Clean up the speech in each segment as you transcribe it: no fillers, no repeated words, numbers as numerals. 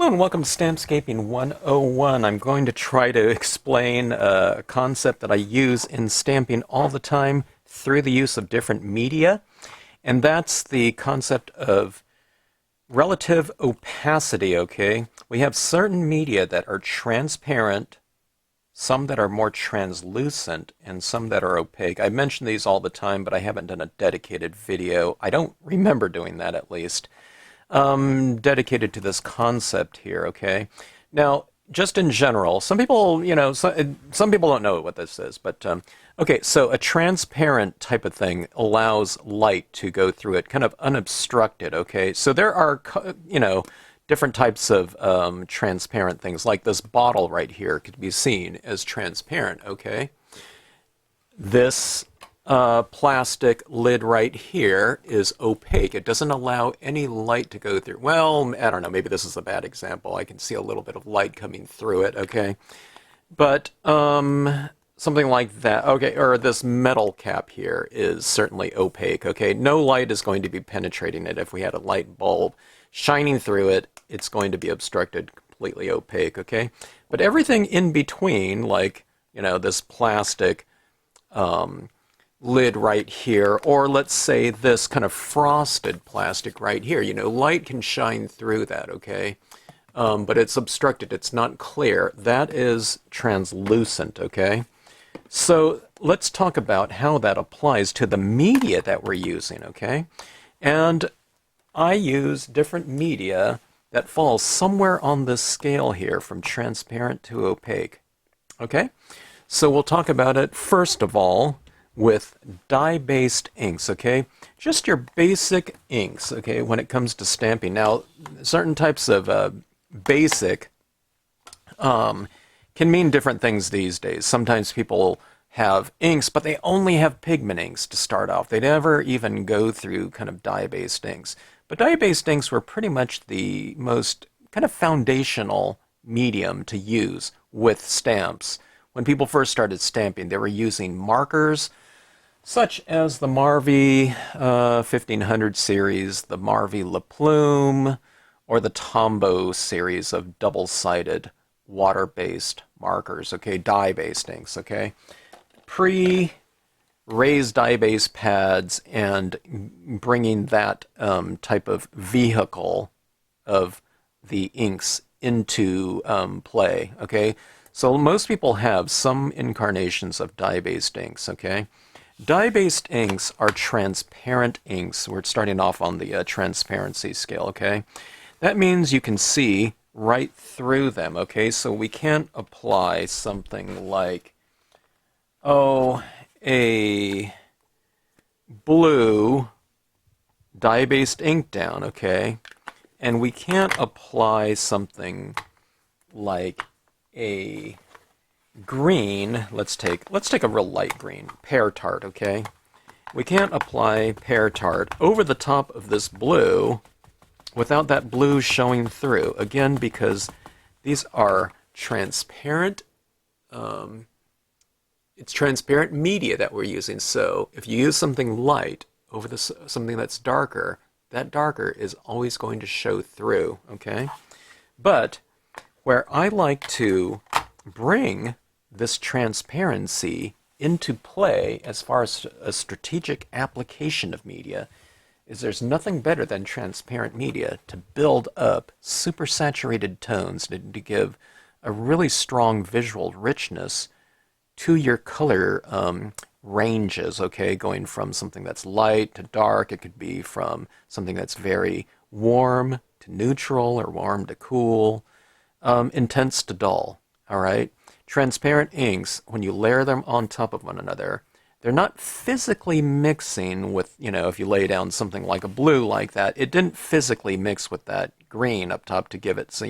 Hello and welcome to Stampscaping 101. I'm going to try to explain a concept that I use in stamping all the time through the use of different media, and that's the concept of relative opacity, okay? We have certain media that are transparent, some that are more translucent, and some that are opaque. I mention these all the time, but I haven't done a dedicated video. I don't remember doing that, at least. Dedicated to this concept here, okay? Now, just in general, some people, some people don't know what this is, but, okay, so a transparent type of thing allows light to go through it, kind of unobstructed, okay? So there are, different types of transparent things, like this bottle right here could be seen as transparent, okay? This plastic lid right here is opaque. It doesn't allow any light to go through. Well, I don't know, maybe this is a bad example. I can see a little bit of light coming through it, okay? But something like that, okay, or this metal cap here is certainly opaque, okay? No light is going to be penetrating it. If we had a light bulb shining through it, it's going to be obstructed, completely opaque, okay? But everything in between, like, this plastic lid right here, or let's say this kind of frosted plastic right here. Light can shine through that, okay? But it's obstructed, it's not clear. That is translucent, okay? So let's talk about how that applies to the media that we're using, okay? And I use different media that falls somewhere on this scale here from transparent to opaque, okay? So we'll talk about it first of all with dye-based inks, okay? Just your basic inks, okay, when it comes to stamping. Now, certain types of basic can mean different things these days. Sometimes people have inks, but they only have pigment inks to start off. They never even go through kind of dye-based inks. But dye-based inks were pretty much the most kind of foundational medium to use with stamps. When people first started stamping, they were using markers such as the Marvy 1500 series, the Marvy La Plume, or the Tombow series of double-sided water-based markers, okay, dye-based inks, okay? Pre-raised dye-based pads and bringing that type of vehicle of the inks into play, okay? So most people have some incarnations of dye-based inks, okay? Dye-based inks are transparent inks. We're starting off on the transparency scale, okay? That means you can see right through them, okay? So we can't apply something like, a blue dye-based ink down, okay? And we can't apply something like a green, let's take a real light green, pear tart, okay? We can't apply pear tart over the top of this blue without that blue showing through. Again, because these are transparent, it's transparent media that we're using. So if you use something light over this, something that's darker, that darker is always going to show through, okay? But where I like to bring this transparency into play as far as a strategic application of media is there's nothing better than transparent media to build up supersaturated tones to give a really strong visual richness to your color ranges, okay? Going from something that's light to dark. It could be from something that's very warm to neutral or warm to cool. Intense to dull, all right? Transparent inks, when you layer them on top of one another, they're not physically mixing with, if you lay down something like a blue like that, it didn't physically mix with that green up top to give it, so,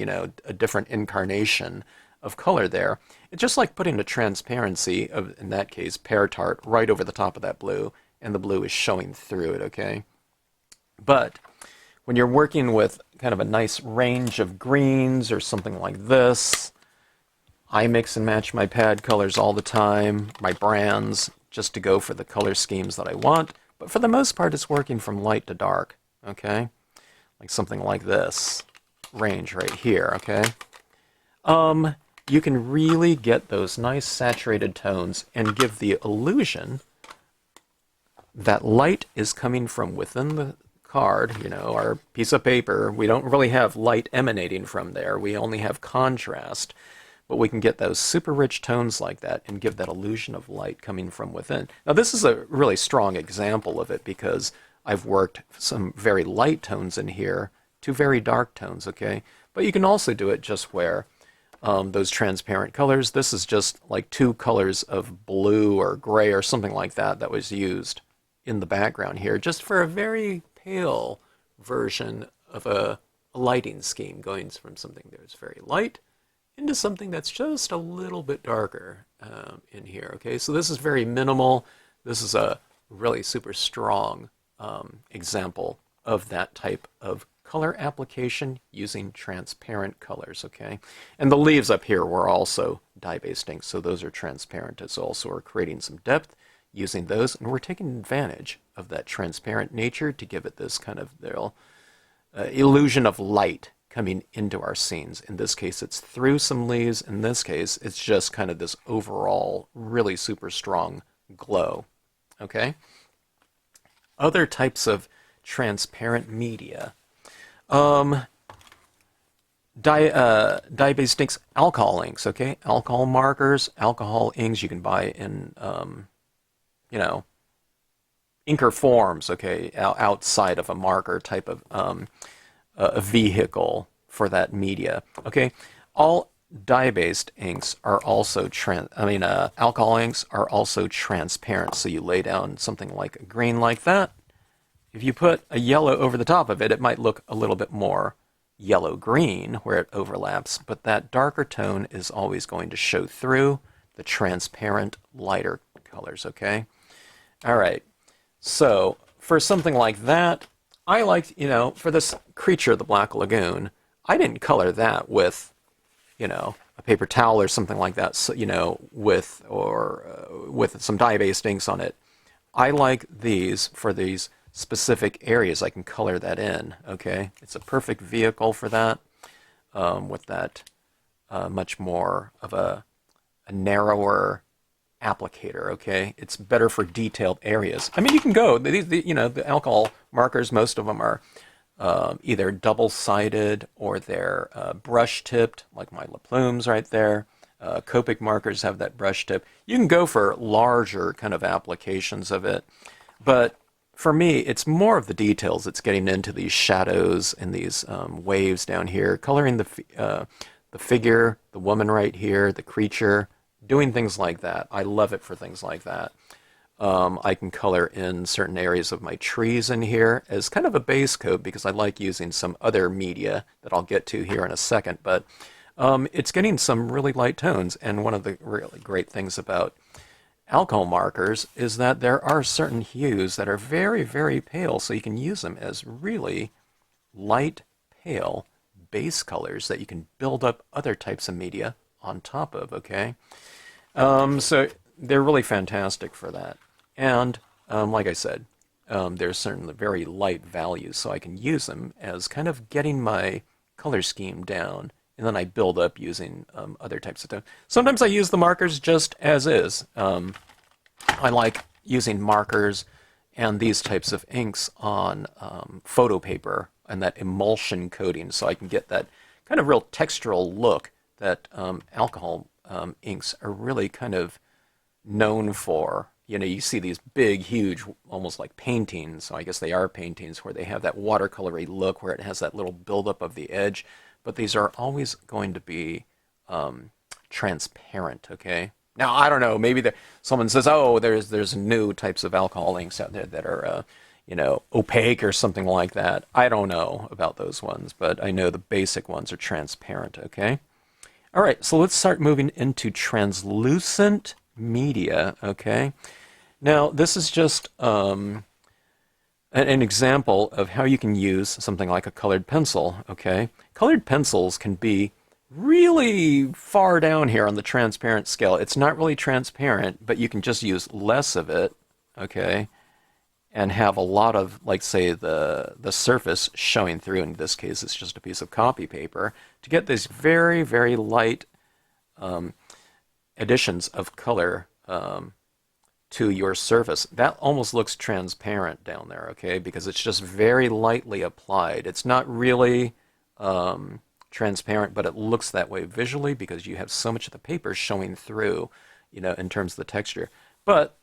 a different incarnation of color there. It's just like putting a transparency of, in that case, pear tart right over the top of that blue, and the blue is showing through it, okay? But when you're working with kind of a nice range of greens or something like this, I mix and match my pad colors all the time, my brands, just to go for the color schemes that I want. But for the most part, it's working from light to dark, okay? Like something like this. range right here, okay? You can really get those nice saturated tones and give the illusion that light is coming from within the card, you know, our piece of paper. We don't really have light emanating from there. We only have contrast. But we can get those super rich tones like that and give that illusion of light coming from within. Now, this is a really strong example of it because I've worked some very light tones in here to very dark tones, okay? But you can also do it just where those transparent colors, this is just like two colors of blue or gray or something like that that was used in the background here, just for a very pale version of a lighting scheme, going from something that's very light into something that's just a little bit darker in here, okay? So this is very minimal. This is a really super strong example of that type of color application using transparent colors, okay? And the leaves up here were also dye-based inks, so those are transparent as well. So we're creating some depth using those, and we're taking advantage of that transparent nature to give it this kind of illusion of light coming into our scenes. In this case, it's through some leaves. In this case, it's just kind of this overall really super strong glow, okay? Other types of transparent media. Dye-based inks, alcohol inks, okay? Alcohol markers, alcohol inks you can buy in, you know, inker forms, okay, outside of a marker type of a vehicle for that media, okay? All dye-based inks are also alcohol inks are also transparent. So you lay down something like a green like that. If you put a yellow over the top of it, it might look a little bit more yellow-green where it overlaps, but that darker tone is always going to show through the transparent, lighter colors, okay? All right, so for something like that, I liked, you know, for this creature, the Black Lagoon, I didn't color that with, you know, a paper towel or something like that, so, you know, with some dye-based inks on it. I like these for these specific areas. I can color that in, okay? It's a perfect vehicle for that, with that much more of a narrower applicator, okay? It's better for detailed areas. I mean, you can go, you know, the alcohol markers, most of them are either double-sided or they're brush-tipped, like my La Plumes right there. Copic markers have that brush tip. You can go for larger kind of applications of it, but for me, it's more of the details. It's getting into these shadows and these waves down here, coloring the figure, the woman right here, the creature, doing things like that. I love it for things like that. I can color in certain areas of my trees in here as kind of a base coat because I like using some other media that I'll get to here in a second. But it's getting some really light tones. And one of the really great things about alcohol markers is that there are certain hues that are very, very pale. So you can use them as really light, pale base colors that you can build up other types of media on top of, okay? So they're really fantastic for that. And like I said, there's certainly very light values, so I can use them as kind of getting my color scheme down, and then I build up using other types of tones. Sometimes I use the markers just as is. I like using markers and these types of inks on photo paper and that emulsion coating, so I can get that kind of real textural look that alcohol inks are really kind of known for. You know, you see these big, huge, almost like paintings, so I guess they are paintings, where they have that watercolory look where it has that little buildup of the edge, but these are always going to be transparent, okay? Now, I don't know, maybe someone says, oh, there's new types of alcohol inks out there that are, you know, opaque or something like that. I don't know about those ones, but I know the basic ones are transparent, okay? All right, so let's start moving into translucent media, okay? Now, this is just an example of how you can use something like a colored pencil, okay? Colored pencils can be really far down here on the transparent scale. It's not really transparent, but you can just use less of it, okay? and have a lot of, like, say, the surface showing through. In this case, it's just a piece of copy paper, to get these very, very light additions of color to your surface. That almost looks transparent down there, okay, because it's just very lightly applied. It's not really transparent, but it looks that way visually because you have so much of the paper showing through, you know, in terms of the texture. But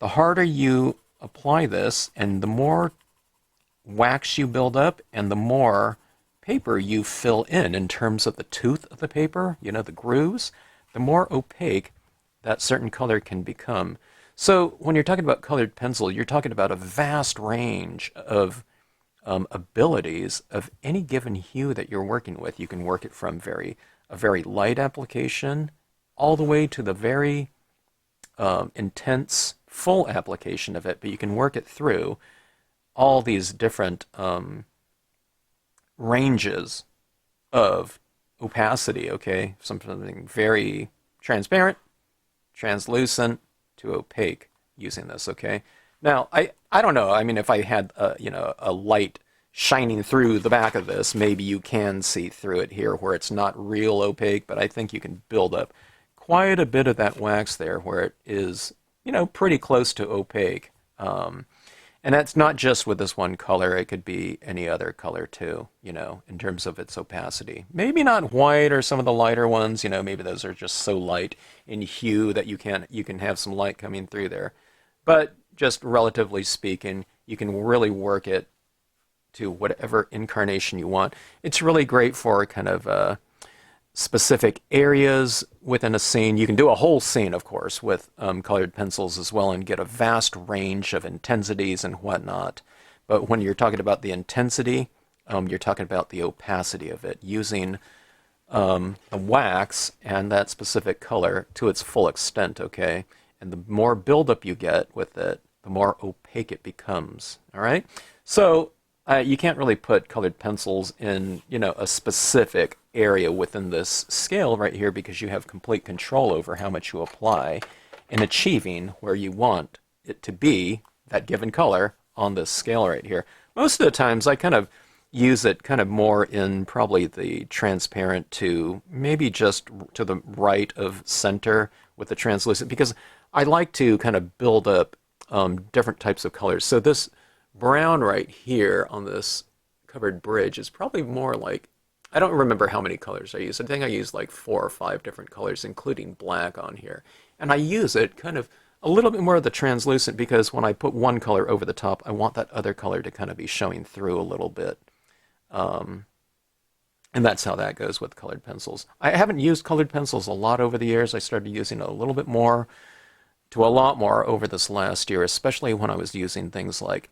the harder you apply this, and the more wax you build up, and the more paper you fill in terms of the tooth of the paper, you know, the grooves, the more opaque that certain color can become. So when you're talking about colored pencil, you're talking about a vast range of abilities of any given hue that you're working with. You can work it from a very light application all the way to the very intense full application of it, but you can work it through all these different ranges of opacity, okay? Something very transparent, translucent, to opaque using this, okay? Now, I don't know. I mean, if I had you know, a light shining through the back of this, maybe you can see through it here where it's not real opaque, but I think you can build up quite a bit of that wax there where it is, you know, pretty close to opaque. And that's not just with this one color. It could be any other color too, you know, in terms of its opacity. Maybe not white or some of the lighter ones, you know, maybe those are just so light in hue that you can have some light coming through there. But just relatively speaking, you can really work it to whatever incarnation you want. It's really great for kind of specific areas within a scene. You can do a whole scene, of course, with colored pencils as well and get a vast range of intensities and whatnot. But when you're talking about the intensity, you're talking about the opacity of it, using the wax and that specific color to its full extent, okay? And the more buildup you get with it, the more opaque it becomes, all right? So you can't really put colored pencils in, you know, a specific area within this scale right here because you have complete control over how much you apply in achieving where you want it to be, that given color, on this scale right here. Most of the times I kind of use it kind of more in probably the transparent to maybe just to the right of center with the translucent, because I like to kind of build up different types of colors. So this brown right here on this covered bridge is probably more like, I don't remember how many colors I use. I think I use like 4 or 5 different colors, including black on here. And I use it kind of a little bit more of the translucent because when I put one color over the top, I want that other color to kind of be showing through a little bit. And that's how that goes with colored pencils. I haven't used colored pencils a lot over the years. I started using it a little bit more to a lot more over this last year, especially when I was using things like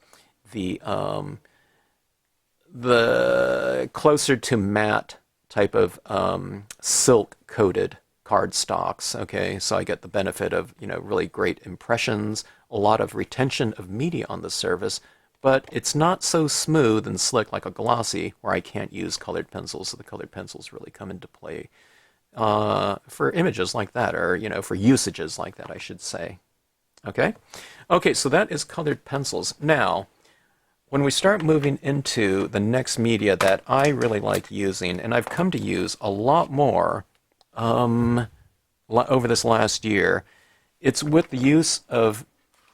the closer to matte type of silk coated cardstocks, okay? So I get the benefit of, you know, really great impressions, a lot of retention of media on the surface, but it's not so smooth and slick like a glossy where I can't use colored pencils. So the colored pencils really come into play for images like that, or, you know, for usages like that, I should say. Okay? Okay, so that is colored pencils. Now, when we start moving into the next media that I really like using, and I've come to use a lot more over this last year, it's with the use of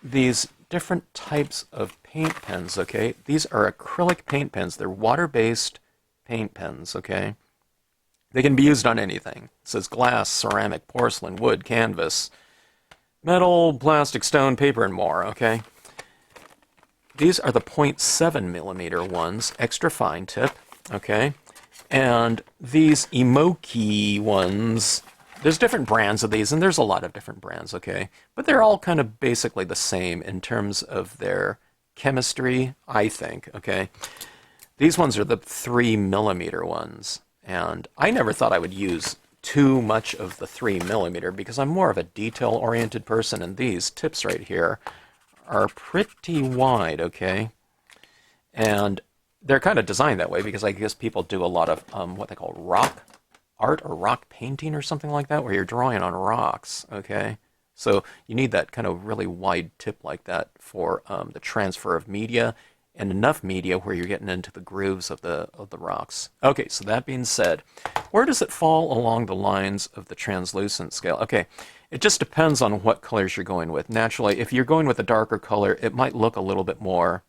these different types of paint pens, okay? These are acrylic paint pens. They're water-based paint pens, okay? They can be used on anything. It says glass, ceramic, porcelain, wood, canvas, metal, plastic, stone, paper, and more, okay? These are the 0.7 millimeter ones, extra fine tip, okay? And these Emoki ones, there's different brands of these, and there's a lot of different brands, okay? But they're all kind of basically the same in terms of their chemistry, I think, okay? These ones are the 3 millimeter ones, and I never thought I would use too much of the 3 millimeter because I'm more of a detail-oriented person, and these tips right here are pretty wide, okay? And they're kind of designed that way because I guess people do a lot of what they call rock art or rock painting or something like that, where you're drawing on rocks, okay? So you need that kind of really wide tip like that for the transfer of media, and enough media where you're getting into the grooves of the rocks. Okay, so that being said, where does it fall along the lines of the translucent scale? Okay, it just depends on what colors you're going with. Naturally, if you're going with a darker color, it might look a little bit more,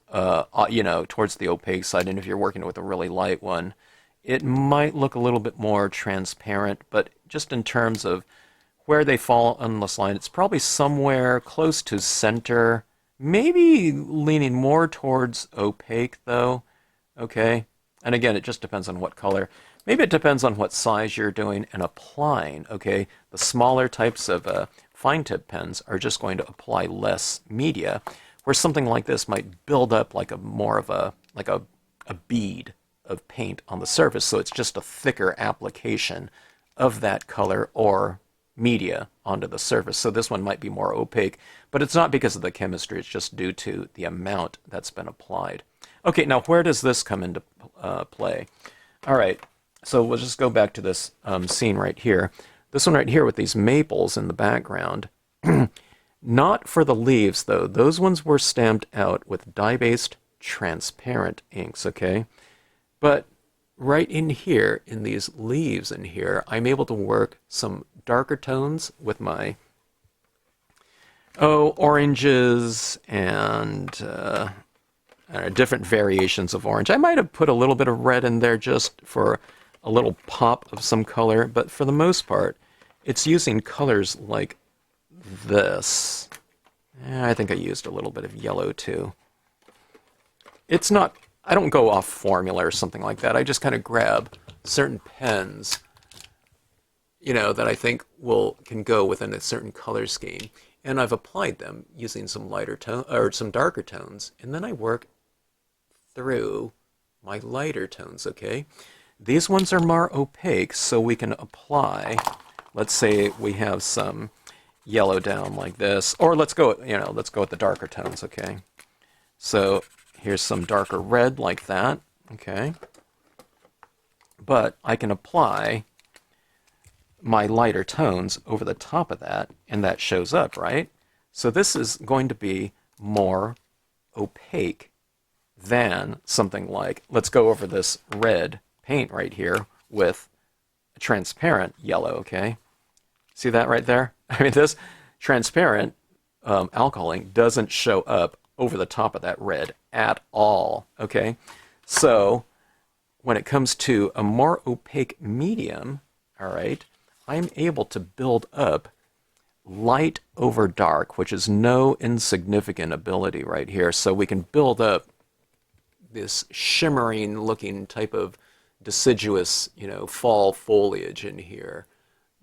towards the opaque side. And if you're working with a really light one, it might look a little bit more transparent. But just in terms of where they fall on this line, it's probably somewhere close to center. Maybe leaning more towards opaque, though. Okay. And again, it just depends on what color. Maybe it depends on what size you're doing and applying. Okay. The smaller types of fine tip pens are just going to apply less media, where something like this might build up like a bead of paint on the surface. So it's just a thicker application of that color or media onto the surface. So this one might be more opaque, but it's not because of the chemistry, it's just due to the amount that's been applied. Okay, now where does this come into play? All right, so we'll just go back to this scene right here. This one right here with these maples in the background. Not for the leaves, though. Those ones were stamped out with dye-based transparent inks, okay? But right in here, in these leaves in here, I'm able to work some darker tones with my oranges and different variations of orange. I might have put a little bit of red in there just for a little pop of some color, but for the most part, it's using colors like this. I think I used a little bit of yellow too. It's not, I don't go off formula or something like that. I just kind of grab certain pens, that I think can go within a certain color scheme. And I've applied them using some lighter tone or some darker tones, and then I work through my lighter tones, okay? These ones are more opaque, so we can apply, let's say we have some yellow down like this, or let's go with the darker tones, okay? So here's some darker red like that, okay? But I can apply my lighter tones over the top of that, and that shows up, right? So this is going to be more opaque than something like, let's go over this red paint right here with a transparent yellow, okay? See that right there? I mean, this transparent alcohol ink doesn't show up over the top of that red at all, okay? So when it comes to a more opaque medium, all right, I'm able to build up light over dark, which is no insignificant ability right here. So we can build up this shimmering looking type of deciduous, fall foliage in here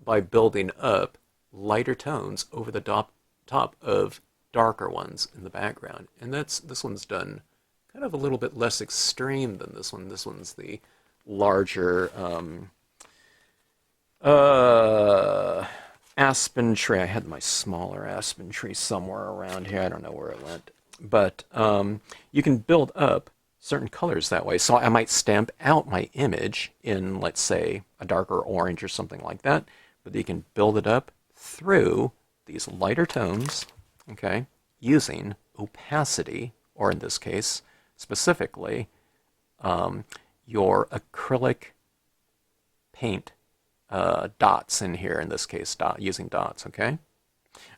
by building up lighter tones over the top of darker ones in the background. And this one's done kind of a little bit less extreme than this one. This one's the larger aspen tree. I had my smaller aspen tree somewhere around here. I don't know where it went. But you can build up certain colors that way. So I might stamp out my image in, let's say, a darker orange or something like that. But you can build it up through these lighter tones, okay, using opacity, or in this case, specifically, your acrylic paint dots in here, in this case, using dots, okay?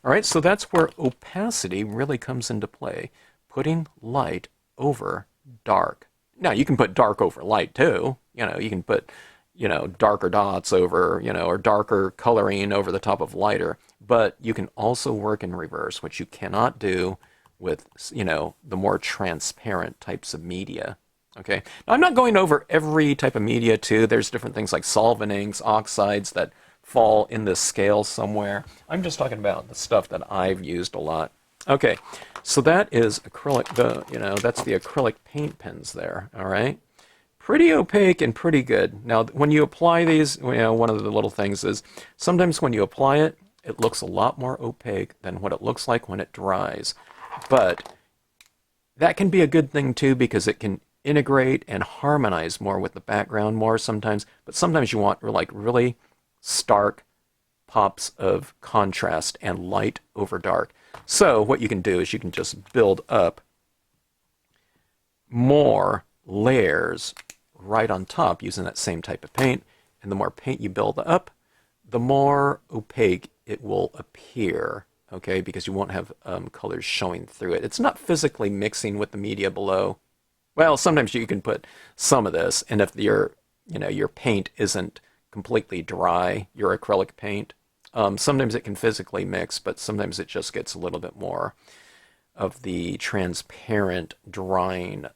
All right, so that's where opacity really comes into play, putting light over dark. Now, you can put dark over light, too. You can put, darker dots over, or darker coloring over the top of lighter, but you can also work in reverse, which you cannot do with, the more transparent types of media. Okay, now I'm not going over every type of media too. There's different things like solvent inks, oxides that fall in this scale somewhere. I'm just talking about the stuff that I've used a lot. Okay, so that is acrylic, that's the acrylic paint pens there, all right? Pretty opaque and pretty good. Now, when you apply these, one of the little things is sometimes when you apply it, it looks a lot more opaque than what it looks like when it dries. But that can be a good thing too, because it can integrate and harmonize more with the background more sometimes. But sometimes you want like really stark, pops of contrast and light over dark. So what you can do is you can just build up more layers right on top using that same type of paint. And the more paint you build up, the more opaque it will appear, okay, because you won't have colors showing through it. It's not physically mixing with the media below. Well, sometimes you can put some of this, and if your paint isn't completely dry, your acrylic paint, sometimes it can physically mix, but sometimes it just gets a little bit more of the transparent drying,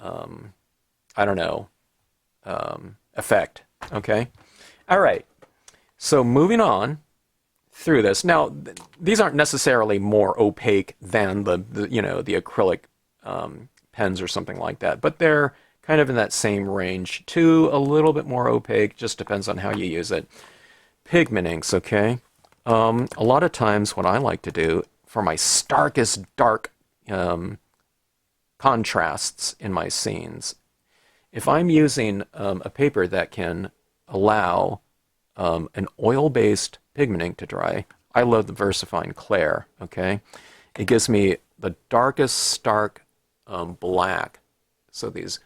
I don't know, effect, okay? All right, so moving on through this. Now, these aren't necessarily more opaque than the acrylic pens or something like that, but they're kind of in that same range to a little bit more opaque, just depends on how you use it. Pigment inks, okay? A lot of times what I like to do for my starkest dark contrasts in my scenes, if I'm using a paper that can allow an oil-based pigment ink to dry, I love the VersaFine Clair, okay? It gives me the darkest stark black. So these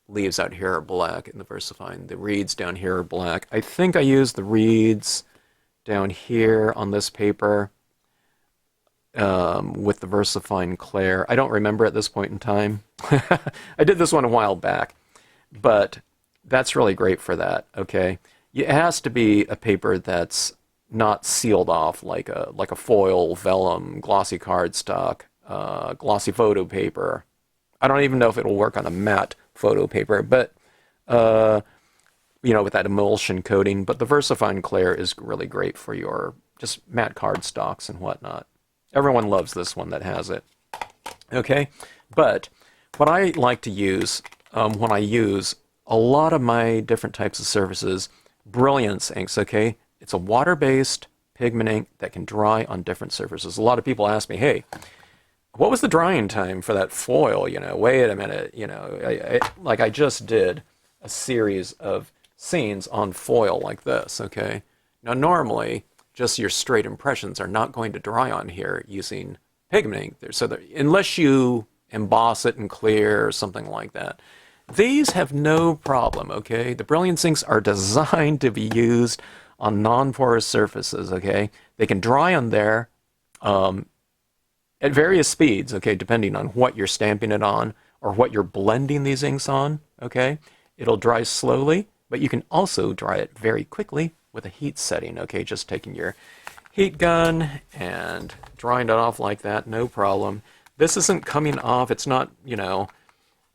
leaves out here are black in the VersaFine. The reeds down here are black. I think I used the reeds down here on this paper with the VersaFine Clair. I don't remember at this point in time. I did this one a while back, but that's really great for that, okay? It has to be a paper that's not sealed off like a foil, vellum, glossy cardstock, glossy photo paper. I don't even know if it'll work on a matte photo paper, but with that emulsion coating. But the VersaFine Clair is really great for your just matte cardstocks and whatnot. Everyone loves this one that has it. Okay, but what I like to use when I use a lot of my different types of surfaces, Brilliance inks, okay? It's a water-based pigment ink that can dry on different surfaces. A lot of people ask me, hey, what was the drying time for that foil? Wait a minute, I just did a series of scenes on foil like this, okay? Now normally, just your straight impressions are not going to dry on here using pigment ink. So unless you emboss it in clear or something like that. These have no problem, okay? The Brilliance inks are designed to be used on non-porous surfaces, okay? They can dry on there at various speeds, okay, depending on what you're stamping it on or what you're blending these inks on, okay? It'll dry slowly, but you can also dry it very quickly with a heat setting, okay? Just taking your heat gun and drying it off like that, no problem. This isn't coming off, it's not,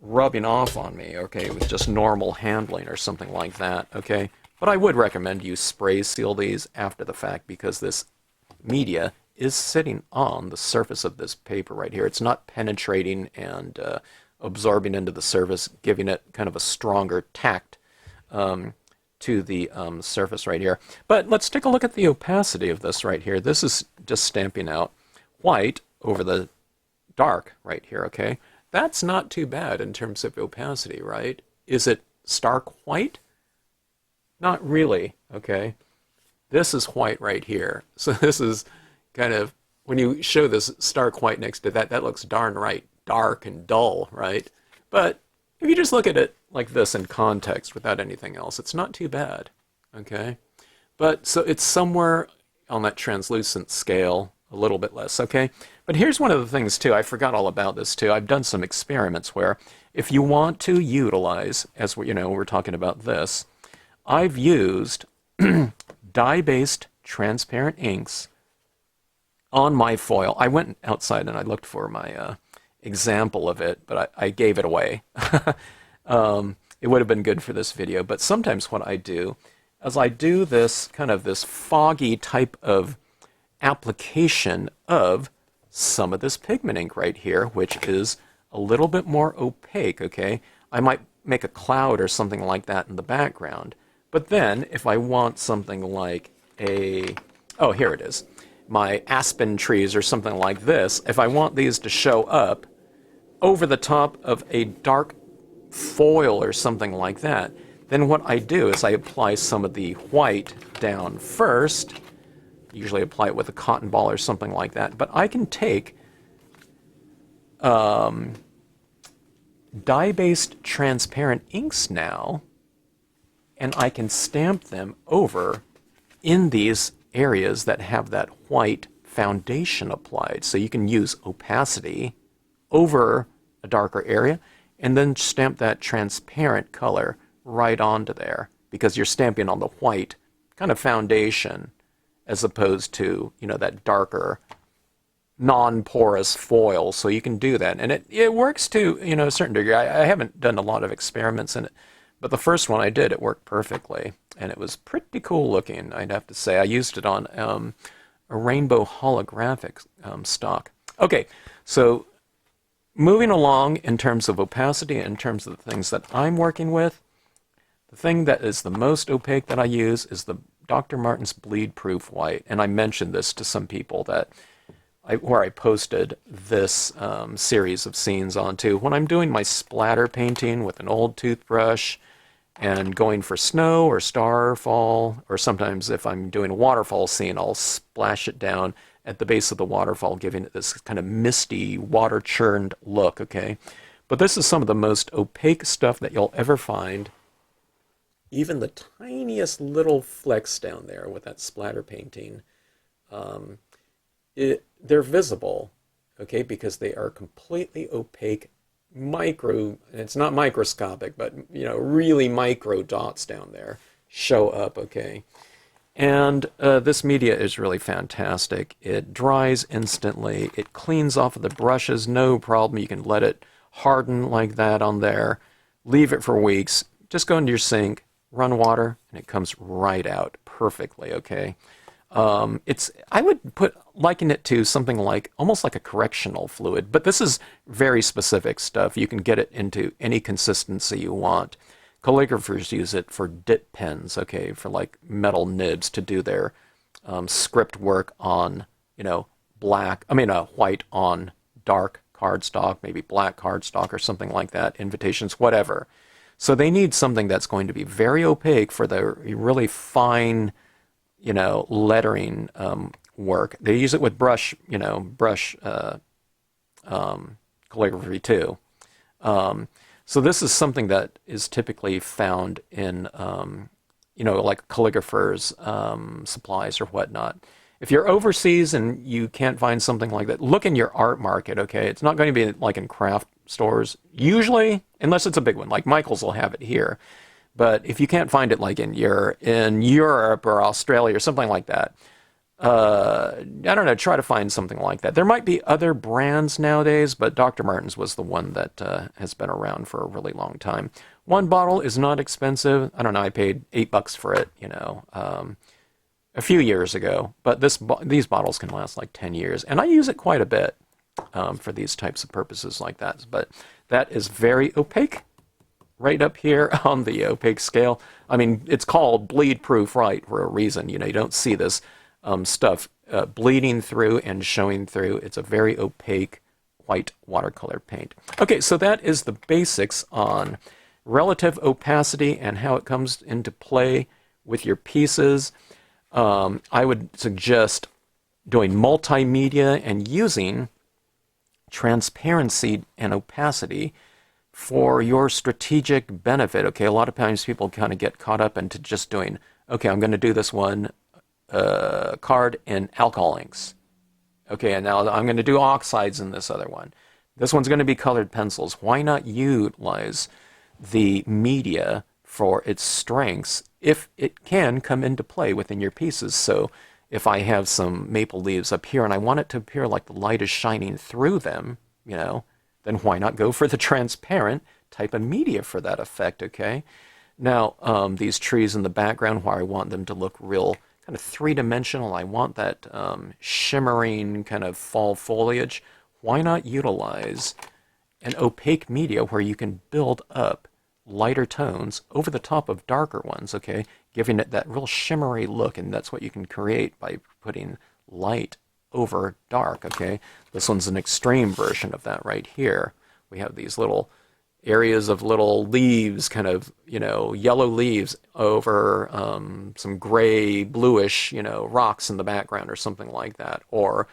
rubbing off on me, okay, with just normal handling or something like that, okay? But I would recommend you spray seal these after the fact because this media is sitting on the surface of this paper right here. It's not penetrating and absorbing into the surface, giving it kind of a stronger tact to the surface right here. But let's take a look at the opacity of this right here. This is just stamping out white over the dark right here, okay? That's not too bad in terms of opacity, right? Is it stark white? Not really, okay? This is white right here. So this is kind of, when you show this stark white next to that, that looks darn right dark and dull, right? But if you just look at it like this in context without anything else, it's not too bad, okay? But so it's somewhere on that translucent scale, a little bit less, okay? But here's one of the things too, I forgot all about this too. I've done some experiments where if you want to utilize, as we're talking about this, I've used dye-based transparent inks on my foil. I went outside and I looked for my example of it, but I gave it away. It would have been good for this video, but sometimes what I do is I do this kind of this foggy type of application of some of this pigment ink right here, which is a little bit more opaque, okay? I might make a cloud or something like that in the background, but then if I want something like oh, here it is, my aspen trees or something like this, if I want these to show up over the top of a dark foil or something like that, then what I do is I apply some of the white down first, usually apply it with a cotton ball or something like that. But I can take dye-based transparent inks now, and I can stamp them over in these areas that have that white foundation applied. So you can use opacity over a darker area and then stamp that transparent color right onto there, because you're stamping on the white kind of foundation as opposed to, you know, that darker non-porous foil. So you can do that, and it works to, you know, a certain degree. I haven't done a lot of experiments in it, but the first one I did, it worked perfectly, and it was pretty cool looking, I'd have to say. I used it on a rainbow holographic stock. Okay, so moving along in terms of opacity, in terms of the things that I'm working with, the thing that is the most opaque that I use is the Dr. Martin's Bleed Proof White, and I mentioned this to some people that where I posted this series of scenes onto. When I'm doing my splatter painting with an old toothbrush and going for snow or starfall, or sometimes if I'm doing a waterfall scene, I'll splash it down at the base of the waterfall, giving it this kind of misty, water-churned look, okay? But this is some of the most opaque stuff that you'll ever find. Even the tiniest little flecks down there with that splatter painting, they're visible, okay, because they are completely opaque, it's not microscopic, but, you know, really micro dots down there show up, okay? And this media is really fantastic. It dries instantly. It cleans off of the brushes, no problem. You can let it harden like that on there. Leave it for weeks. Just go into your sink, run water, and it comes right out perfectly, okay? I would liken it to something like, almost like a correctional fluid, but this is very specific stuff. You can get it into any consistency you want. Calligraphers use it for dip pens, okay, for like metal nibs to do their script work on, you know, white on dark cardstock, maybe black cardstock or something like that, invitations, whatever. So they need something that's going to be very opaque for the really fine, you know, lettering work. They use it with brush calligraphy too. So this is something that is typically found in, you know, like calligraphers' supplies or whatnot. If you're overseas and you can't find something like that, look in your art market, okay? It's not going to be like in craft stores, usually, unless it's a big one, like Michael's will have it here. But if you can't find it like in Europe or Australia or something like that, I don't know, try to find something like that. There might be other brands nowadays, but Dr. Martin's was the one that has been around for a really long time. One bottle is not expensive. I don't know, I paid $8 for it, you know, a few years ago. But these bottles can last like 10 years, and I use it quite a bit for these types of purposes like that. But that is very opaque. Right up here on the opaque scale. I mean, it's called bleed proof, right, for a reason. You know, you don't see this stuff bleeding through and showing through. It's a very opaque white watercolor paint. Okay, so that is the basics on relative opacity and how it comes into play with your pieces. I would suggest doing multimedia and using transparency and opacity for your strategic benefit. Okay, a lot of times people kind of get caught up into just doing, okay, I'm going to do this one card in alcohol inks. Okay, and now I'm going to do oxides in this other one. This one's going to be colored pencils. Why not utilize the media for its strengths if it can come into play within your pieces? So if I have some maple leaves up here and I want it to appear like the light is shining through them, you know, then why not go for the transparent type of media for that effect, okay? Now, these trees in the background where I want them to look real kind of three-dimensional, I want that shimmering kind of fall foliage, why not utilize an opaque media where you can build up lighter tones over the top of darker ones, okay? Giving it that real shimmery look, and that's what you can create by putting light over dark, okay? This one's an extreme version of that right here. We have these little areas of little leaves, kind of, yellow leaves over some gray, bluish, rocks in the background or something like that. Or,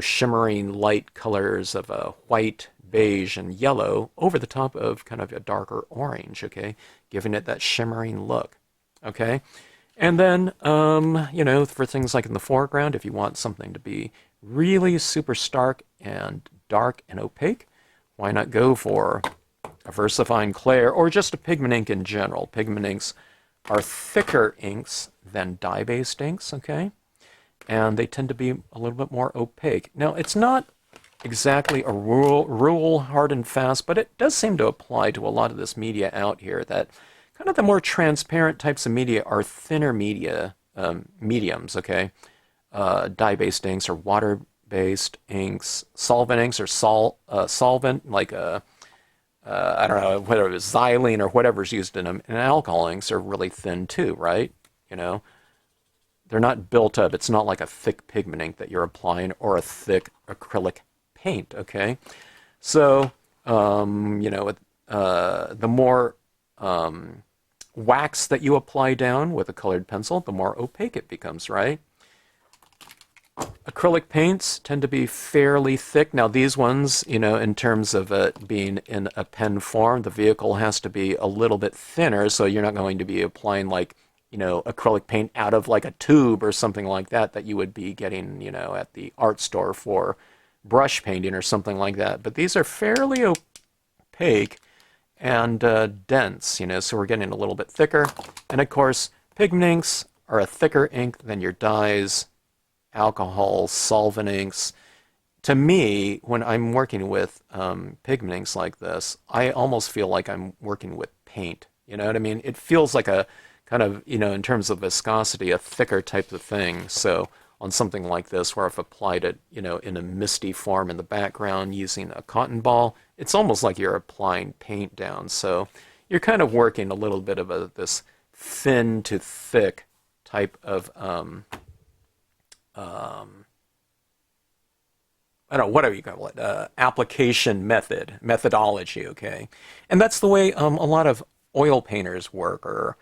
shimmering light colors of white, beige, and yellow over the top of kind of a darker orange, okay? Giving it that shimmering look, okay? And then, for things like in the foreground, if you want something to be really super stark and dark and opaque, why not go for a VersaFine Clair or just a pigment ink in general? Pigment inks are thicker inks than dye-based inks, okay? And they tend to be a little bit more opaque. Now, it's not exactly a rule hard and fast, but it does seem to apply to a lot of this media out here, that kind of the more transparent types of media are thinner mediums, okay? Dye-based inks or water-based inks, solvent inks or solvent, like I don't know, whether it was xylene or whatever's used in them, and alcohol inks are really thin too, right? They're not built up. It's not like a thick pigment ink that you're applying or a thick acrylic paint, okay? So, the more wax that you apply down with a colored pencil, the more opaque it becomes, right? Acrylic paints tend to be fairly thick. Now these ones, in terms of it being in a pen form, the vehicle has to be a little bit thinner, so you're not going to be applying like, acrylic paint out of like a tube or something like that that you would be getting, at the art store for brush painting or something like that. But these are fairly opaque and dense, so we're getting a little bit thicker. And of course, pigment inks are a thicker ink than your dyes, alcohol, solvent inks. To me, when I'm working with pigment inks like this, I almost feel like I'm working with paint. You know what I mean? It feels like a kind of, in terms of viscosity, a thicker type of thing. So on something like this, where I've applied it, in a misty form in the background using a cotton ball, it's almost like you're applying paint down. So you're kind of working a little bit of this thin to thick type of I don't know, whatever you call it, application methodology, okay? And that's the way a lot of oil painters work, or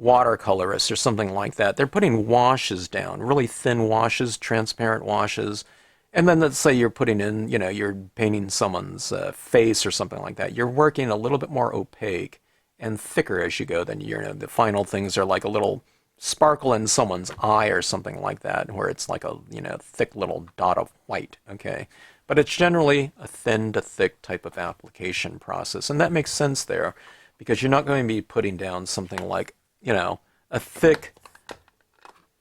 watercolorists or something like that. They're putting washes down, really thin washes, transparent washes, and then let's say you're putting in, you're painting someone's face or something like that. You're working a little bit more opaque and thicker as you go. Then the final things are like a little sparkle in someone's eye or something like that, where it's like a thick little dot of white, okay? But it's generally a thin to thick type of application process, and that makes sense there, because you're not going to be putting down something like a thick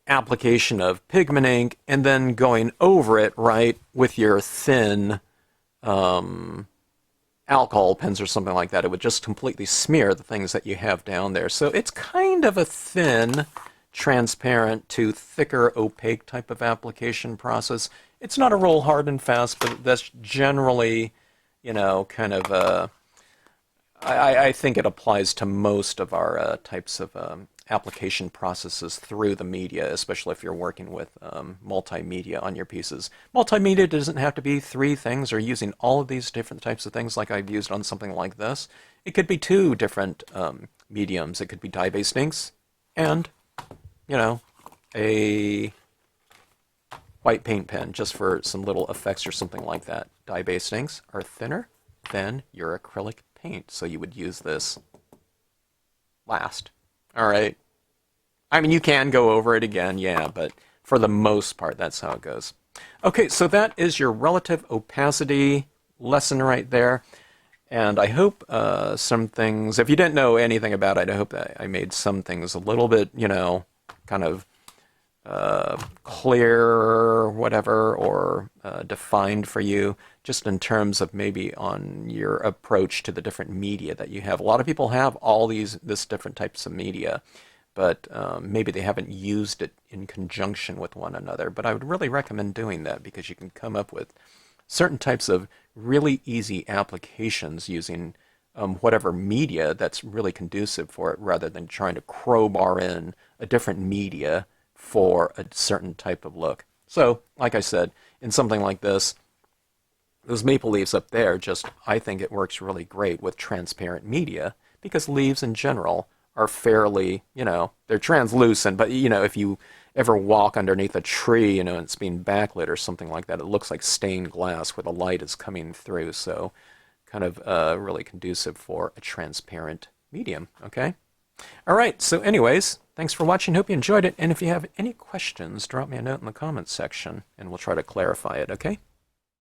application of pigment ink and then going over it, right, with your thin alcohol pens or something like that. It would just completely smear the things that you have down there. So it's kind of a thin, transparent to thicker, opaque type of application process. It's not a roll hard and fast, but that's generally, kind of I think it applies to most of our types of application processes through the media, especially if you're working with multimedia on your pieces. Multimedia doesn't have to be 3 things or using all of these different types of things like I've used on something like this. It could be 2 different mediums. It could be dye-based inks and, a white paint pen just for some little effects or something like that. Dye-based inks are thinner than your acrylic paint, so you would use this last. All right. I mean, you can go over it again, yeah, but for the most part, that's how it goes. Okay, so that is your relative opacity lesson right there. And I hope some things, if you didn't know anything about it, I hope that I made some things a little bit, kind of clear or whatever, or defined for you, just in terms of maybe on your approach to the different media that you have. A lot of people have all this different types of media, but maybe they haven't used it in conjunction with one another. But I would really recommend doing that, because you can come up with certain types of really easy applications using whatever media that's really conducive for it, rather than trying to crowbar in a different media for a certain type of look. So, like I said, in something like this, those maple leaves up there, I think it works really great with transparent media because leaves in general are fairly, they're translucent, but, if you ever walk underneath a tree, and it's being backlit or something like that, it looks like stained glass where the light is coming through. So kind of really conducive for a transparent medium, okay? All right, so anyways, thanks for watching. Hope you enjoyed it. And if you have any questions, drop me a note in the comments section, and we'll try to clarify it, okay?